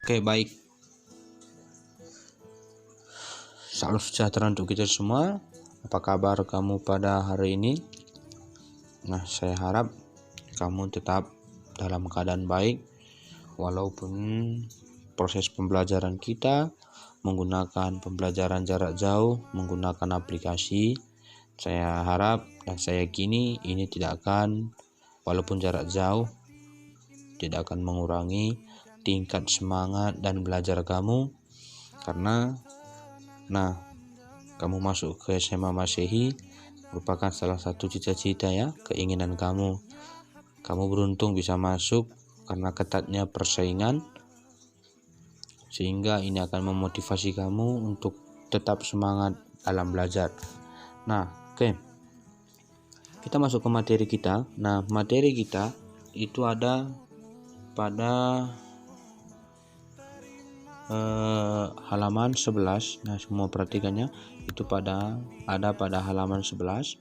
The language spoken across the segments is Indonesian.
Oke, baik. Salam sejahtera untuk kita semua. Apa kabar kamu pada hari ini? Nah, saya harap kamu tetap dalam keadaan baik walaupun proses pembelajaran kita menggunakan pembelajaran jarak jauh menggunakan aplikasi. Saya harap dan saya yakini ini tidak akan, walaupun jarak jauh, tidak akan mengurangi tingkat semangat dan belajar kamu, karena kamu masuk ke SMA Masehi merupakan salah satu cita-cita ya, keinginan kamu. Kamu beruntung bisa masuk karena ketatnya persaingan, sehingga ini akan memotivasi kamu untuk tetap semangat dalam belajar. Oke. Kita masuk ke materi kita. Materi kita itu ada pada halaman 11. Semua perhatikannya, itu ada pada halaman 11.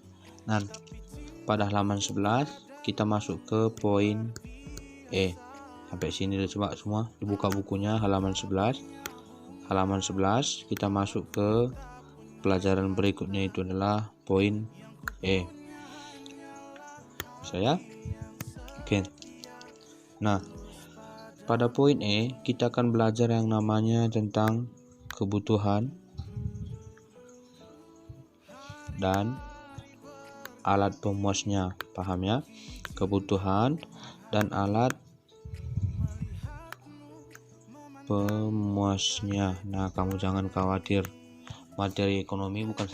Pada halaman 11 kita masuk ke poin E. Sampai sini coba semua dibuka bukunya, halaman 11. Halaman 11 kita masuk ke pelajaran berikutnya, itu adalah poin E. Oke. Pada poin E kita akan belajar yang namanya tentang kebutuhan dan alat pemuasnya. Paham ya? Kebutuhan dan alat pemuasnya. Kamu jangan khawatir. Materi ekonomi bukan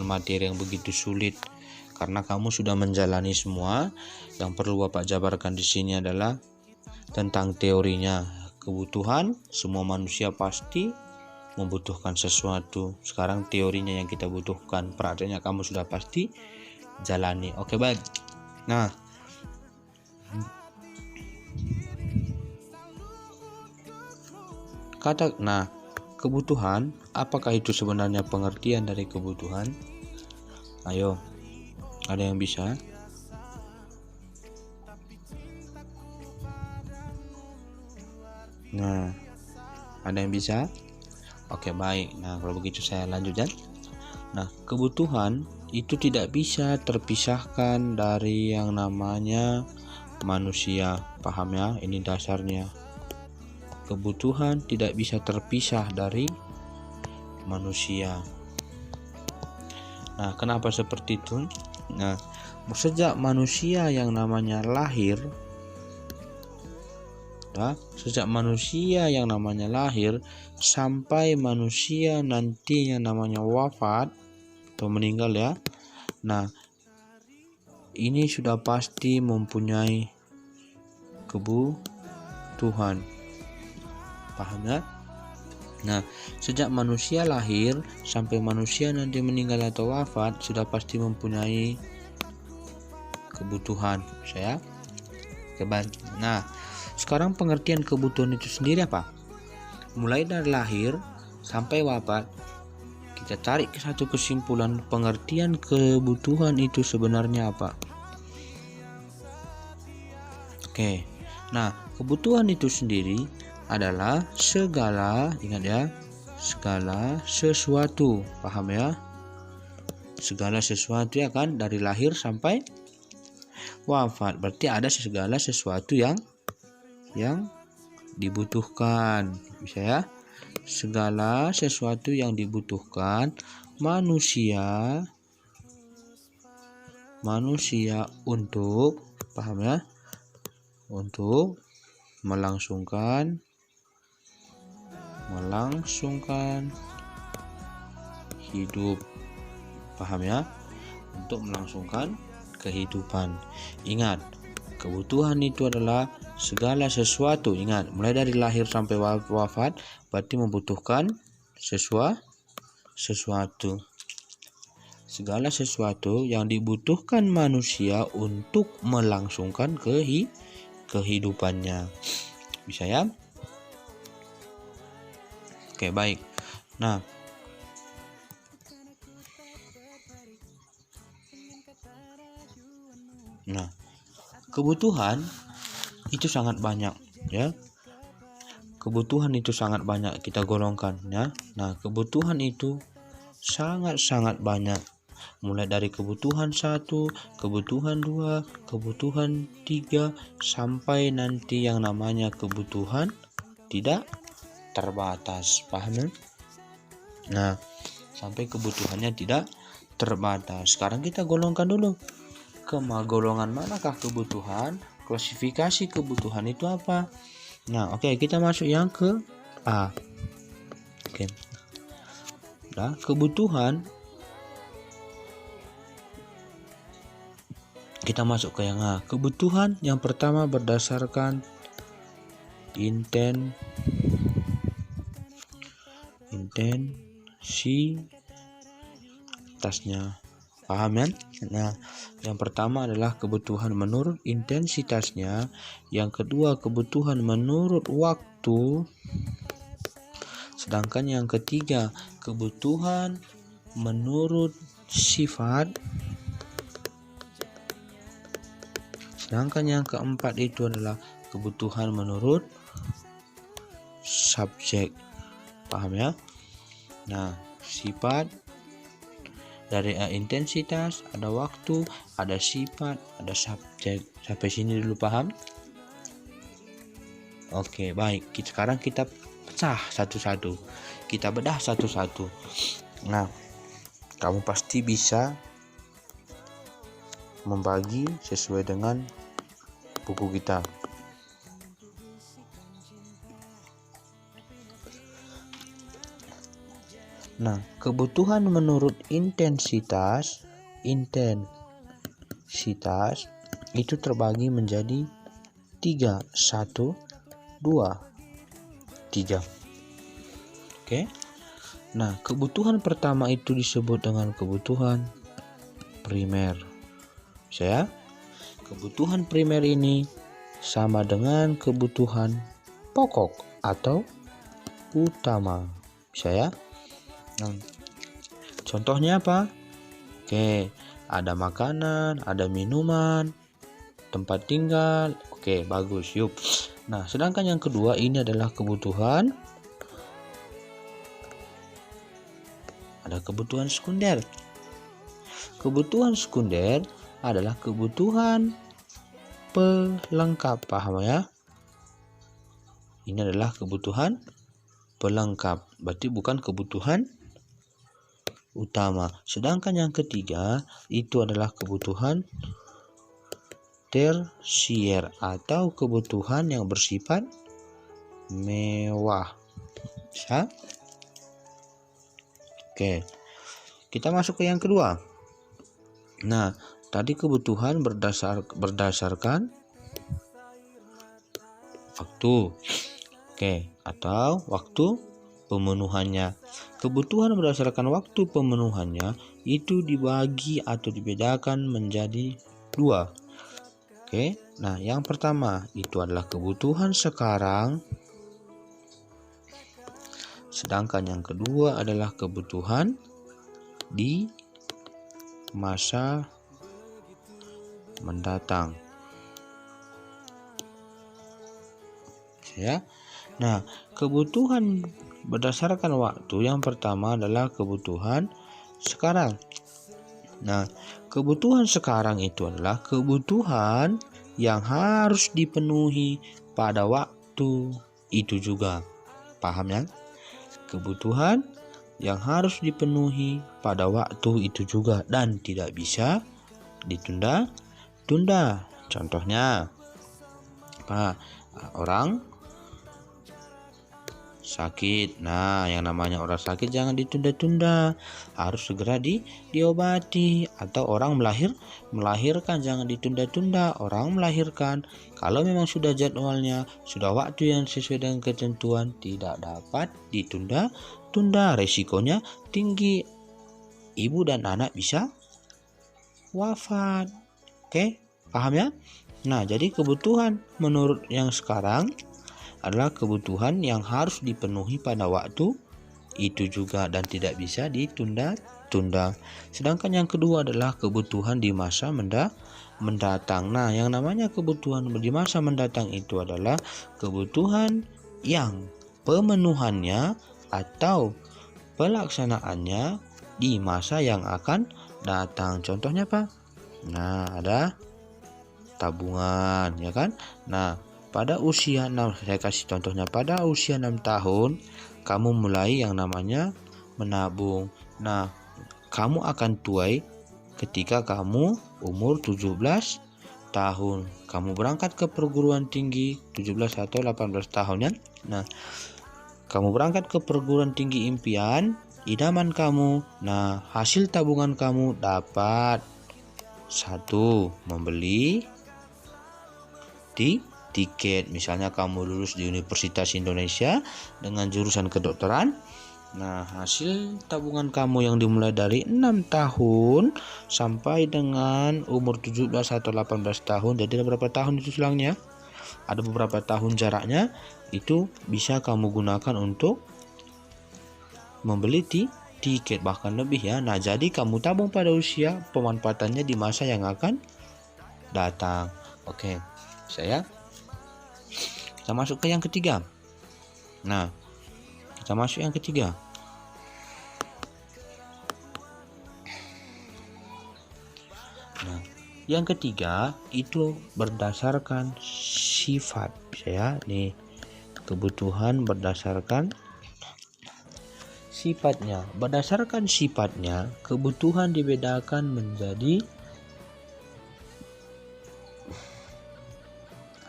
materi yang begitu sulit, karena kamu sudah menjalani semua. Yang perlu Bapak jabarkan di sini adalah tentang teorinya. Kebutuhan, semua manusia pasti membutuhkan sesuatu. Sekarang teorinya yang kita butuhkan, prakteknya kamu sudah pasti jalani. Oke, baik. Kebutuhan, apakah itu sebenarnya pengertian dari kebutuhan? Ayo, ada yang bisa? Ada yang bisa? Oke, baik. Kalau begitu saya lanjut ya. Kebutuhan itu tidak bisa terpisahkan dari yang namanya manusia. Paham ya? Ini dasarnya. Kebutuhan tidak bisa terpisah dari manusia. Kenapa seperti itu? Sejak manusia yang namanya lahir, sampai manusia nantinya namanya wafat atau meninggal ya. Ini sudah pasti mempunyai kebutuhan. Paham ya? Sejak manusia lahir sampai manusia nanti meninggal atau wafat sudah pasti mempunyai kebutuhan. Sekarang pengertian kebutuhan itu sendiri apa? Mulai dari lahir sampai wafat, kita tarik ke satu kesimpulan, pengertian kebutuhan itu sebenarnya apa? Oke. Kebutuhan itu sendiri adalah segala sesuatu. Paham ya? Segala sesuatu ya kan, dari lahir sampai wafat. Berarti ada segala sesuatu yang dibutuhkan. Bisa ya? Segala sesuatu yang dibutuhkan manusia untuk, paham ya? Untuk melangsungkan hidup. Paham ya? Untuk melangsungkan kehidupan. Ingat, kebutuhan itu adalah segala sesuatu. Ingat, mulai dari lahir sampai wafat berarti membutuhkan sesuatu. Segala sesuatu yang dibutuhkan manusia untuk melangsungkan kehidupannya. Bisa ya? Oke, baik. Kebutuhan itu sangat banyak ya. kebutuhan itu sangat banyak kita golongkan ya. Nah, kebutuhan itu sangat-sangat banyak. Mulai dari kebutuhan 1, kebutuhan 2, kebutuhan 3 sampai nanti yang namanya kebutuhan tidak terbatas. Paham ya? Nah, sampai kebutuhannya tidak terbatas. Sekarang kita golongkan dulu. Golongan manakah kebutuhan? Klasifikasi kebutuhan itu apa? Nah, oke, kita masuk yang ke A. Oke. Nah, kebutuhan kita masuk ke yang A. Kebutuhan yang pertama berdasarkan intensitasnya. Paham ya? Nah, yang pertama adalah kebutuhan menurut intensitasnya, yang kedua kebutuhan menurut waktu, sedangkan yang ketiga kebutuhan menurut sifat, sedangkan yang keempat itu adalah kebutuhan menurut subjek. Paham ya? Nah, sifat dari intensitas, ada waktu, ada sifat, ada subjek. Sampai sini dulu paham? Oke, baik. Sekarang kita pecah satu-satu. Kita bedah satu-satu. Nah, kamu pasti bisa membagi sesuai dengan buku kita. Nah, kebutuhan menurut intensitas itu terbagi menjadi 3, 1, 2, 3. Oke. Nah, kebutuhan pertama itu disebut dengan kebutuhan primer. Saya, kebutuhan primer ini sama dengan kebutuhan pokok atau utama. Saya. Nah, contohnya apa? Oke, ada makanan, ada minuman, tempat tinggal. Oke, bagus, yuk. Nah, sedangkan yang kedua ini adalah kebutuhan, ada kebutuhan sekunder. Kebutuhan sekunder adalah kebutuhan pelengkap, paham ya? Ini adalah kebutuhan pelengkap, berarti bukan kebutuhan utama. Sedangkan yang ketiga itu adalah kebutuhan tersier atau kebutuhan yang bersifat mewah. Bisa? Oke. Kita masuk ke yang kedua. Nah, tadi kebutuhan berdasarkan waktu. Oke, atau waktu pemenuhannya. Kebutuhan berdasarkan waktu pemenuhannya itu dibagi atau dibedakan menjadi 2. Oke, nah yang pertama itu adalah kebutuhan sekarang, sedangkan yang kedua adalah kebutuhan di masa mendatang. Ya. Nah, kebutuhan berdasarkan waktu yang pertama adalah kebutuhan sekarang. Nah, kebutuhan sekarang itu adalah kebutuhan yang harus dipenuhi pada waktu itu juga. Paham ya? Kebutuhan yang harus dipenuhi pada waktu itu juga dan tidak bisa ditunda-tunda. Contohnya apa? Orang sakit. Nah, yang namanya orang sakit jangan ditunda-tunda, harus segera diobati. Atau orang melahirkan jangan ditunda-tunda. Orang melahirkan kalau memang sudah jadwalnya, sudah waktu yang sesuai dengan ketentuan, tidak dapat ditunda-tunda. Resikonya tinggi, ibu dan anak bisa wafat. Oke, paham ya? Nah, jadi kebutuhan menurut yang sekarang adalah kebutuhan yang harus dipenuhi pada waktu itu juga dan tidak bisa ditunda-tunda. Sedangkan yang kedua adalah kebutuhan di masa mendatang. Nah, yang namanya kebutuhan di masa mendatang itu adalah kebutuhan yang pemenuhannya atau pelaksanaannya di masa yang akan datang. Contohnya apa? Nah, ada tabungan, ya kan? Nah, pada usia 6, saya kasih contohnya, pada usia 6 tahun kamu mulai yang namanya menabung. Nah, kamu akan tuai ketika kamu umur 17 tahun. Kamu berangkat ke perguruan tinggi 17 atau 18 tahun ya. Nah, kamu berangkat ke perguruan tinggi impian, idaman kamu. Nah, hasil tabungan kamu dapat: 1. Membeli tiket. Misalnya kamu lulus di Universitas Indonesia dengan jurusan kedokteran. Nah, hasil tabungan kamu yang dimulai dari 6 tahun sampai dengan umur 17 atau 18 tahun. Jadi ada berapa tahun itu selangnya? Ada beberapa tahun jaraknya. Itu bisa kamu gunakan untuk membeli tiket, bahkan lebih ya. Nah, jadi kamu tabung pada usia, pemanfaatannya di masa yang akan datang. Oke, kita masuk ke yang ketiga. Nah, kita masuk yang ketiga. Nah, yang ketiga itu berdasarkan sifat. Saya nih, kebutuhan berdasarkan sifatnya. Berdasarkan sifatnya, kebutuhan dibedakan menjadi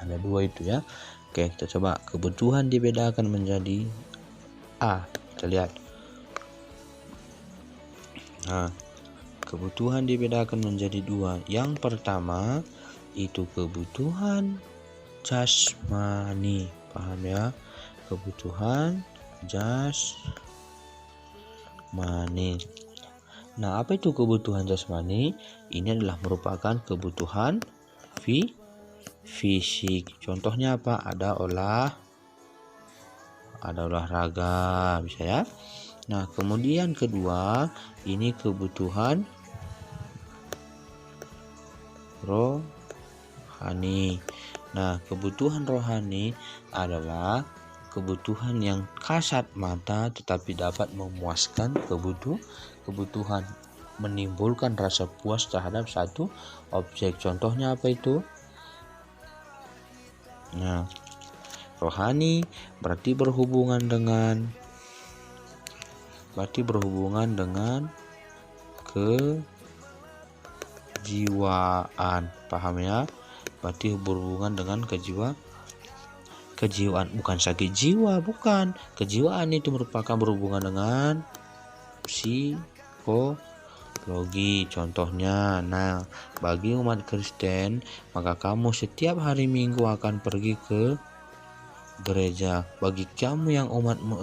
ada 2 itu ya. Oke, kita coba. Kebutuhan dibedakan menjadi A. Kita lihat. Nah, kebutuhan dibedakan menjadi 2. Yang pertama itu kebutuhan jasmani. Paham ya? Kebutuhan jasmani. Nah, apa itu kebutuhan jasmani? Ini adalah merupakan kebutuhan fisik. Contohnya apa? Ada olahraga, bisa ya. Nah, kemudian kedua, ini kebutuhan rohani. Nah, kebutuhan rohani adalah kebutuhan yang kasat mata tetapi dapat memuaskan kebutuhan, menimbulkan rasa puas terhadap satu objek. Contohnya apa itu? Nah, rohani berarti berhubungan dengan kejiwaan. Paham ya? Berarti berhubungan dengan kejiwaan, bukan sakit jiwa, bukan. Kejiwaan itu merupakan berhubungan dengan psikologi. Contohnya, nah, bagi umat Kristen, maka kamu setiap hari Minggu akan pergi ke gereja. Bagi kamu yang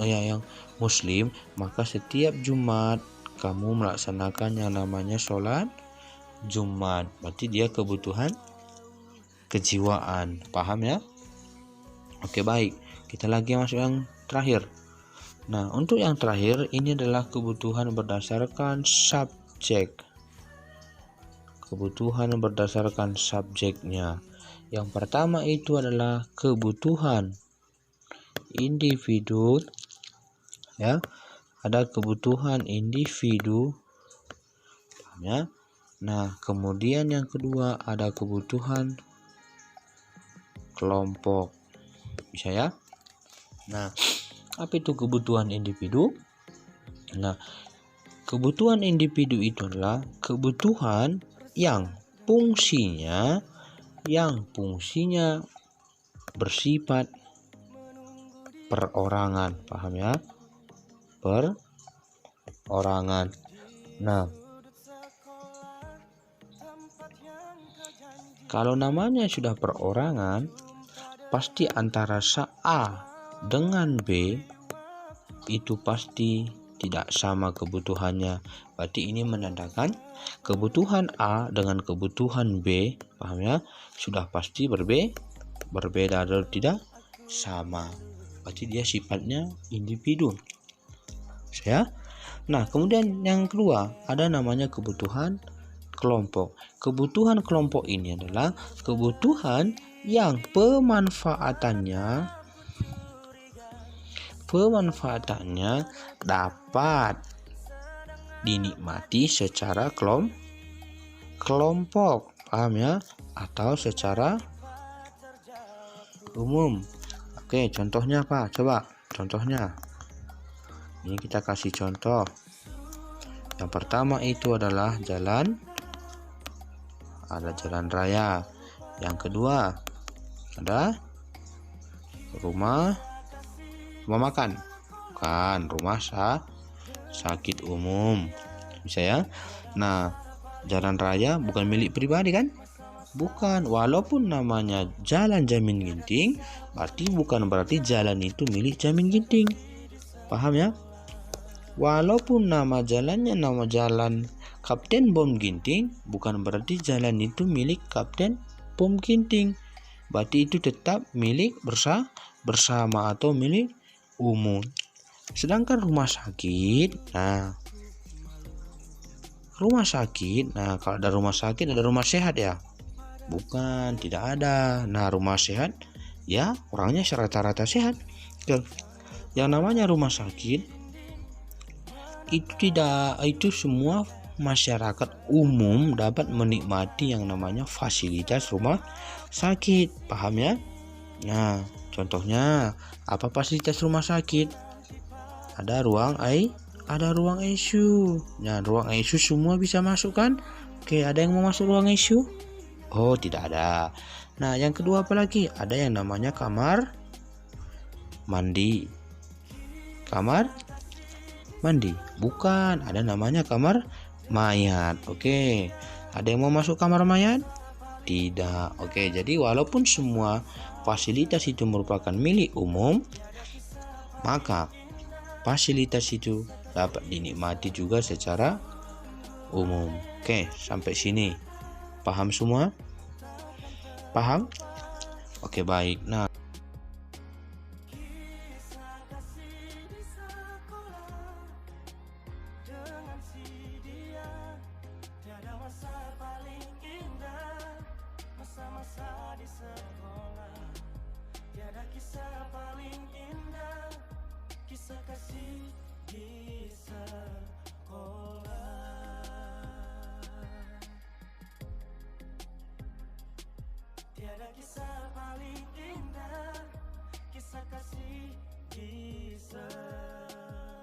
yang Muslim, maka setiap Jumat kamu melaksanakan yang namanya sholat Jumat. Berarti dia kebutuhan kejiwaan. Paham ya? Oke, baik. Kita lagi masuk yang terakhir. Nah, untuk yang terakhir ini adalah kebutuhan berdasarkan subjek. Kebutuhan berdasarkan subjeknya. Yang pertama itu adalah kebutuhan individu, ya. Ada kebutuhan individu, ya. Nah, kemudian yang kedua ada kebutuhan kelompok, bisa ya. Nah, apa itu kebutuhan individu? Nah, kebutuhan individu itu adalah kebutuhan yang fungsinya bersifat perorangan. Paham ya? Perorangan. Nah, kalau namanya sudah perorangan, pasti antara A dengan B itu pasti tidak sama kebutuhannya. Berarti ini menandakan kebutuhan A dengan kebutuhan B, paham ya, sudah pasti berbeda atau tidak sama. Berarti dia sifatnya individu. Ya. Nah, kemudian yang kedua ada namanya kebutuhan kelompok. Kebutuhan kelompok ini adalah kebutuhan yang pemanfaatannya pemanfaatannya dapat dinikmati secara kelompok, paham ya? Atau secara umum. Oke, contohnya apa? Coba contohnya. Ini kita kasih contoh. Yang pertama itu adalah jalan, ada jalan raya. Yang kedua ada rumah makan, bukan rumah sakit umum, bisa ya. Nah, jalan raya bukan milik pribadi kan? Bukan, walaupun namanya Jalan Jamin Ginting, bukan berarti jalan itu milik Jamin Ginting. Paham ya? Walaupun nama jalannya nama Jalan Kapten Bom Ginting, bukan berarti jalan itu milik Kapten Bom Ginting. Berarti itu tetap milik bersama atau milik umum. Sedangkan rumah sakit, kalau ada rumah sakit ada rumah sehat ya? Bukan, tidak ada. Nah, rumah sehat ya orangnya rata-rata sehat. Yang namanya rumah sakit itu semua masyarakat umum dapat menikmati yang namanya fasilitas rumah sakit, paham ya? Nah, contohnya apa fasilitas rumah sakit? Ada ruang ICU. Nah, ruang ICU semua bisa masuk kan? Oke, ada yang mau masuk ruang ICU? Oh, tidak ada. Nah, yang kedua apa lagi? Ada yang namanya kamar mandi. Kamar mandi, bukan, ada namanya kamar mayat. Oke, ada yang mau masuk kamar mayat? Tidak. Oke, jadi walaupun semua fasilitas itu merupakan milik umum, maka fasilitas itu dapat dinikmati juga secara umum. Oke, sampai sini paham semua? Paham? Oke, baik. Nah, tiada kisah paling indah, kisah kasih di sekolah.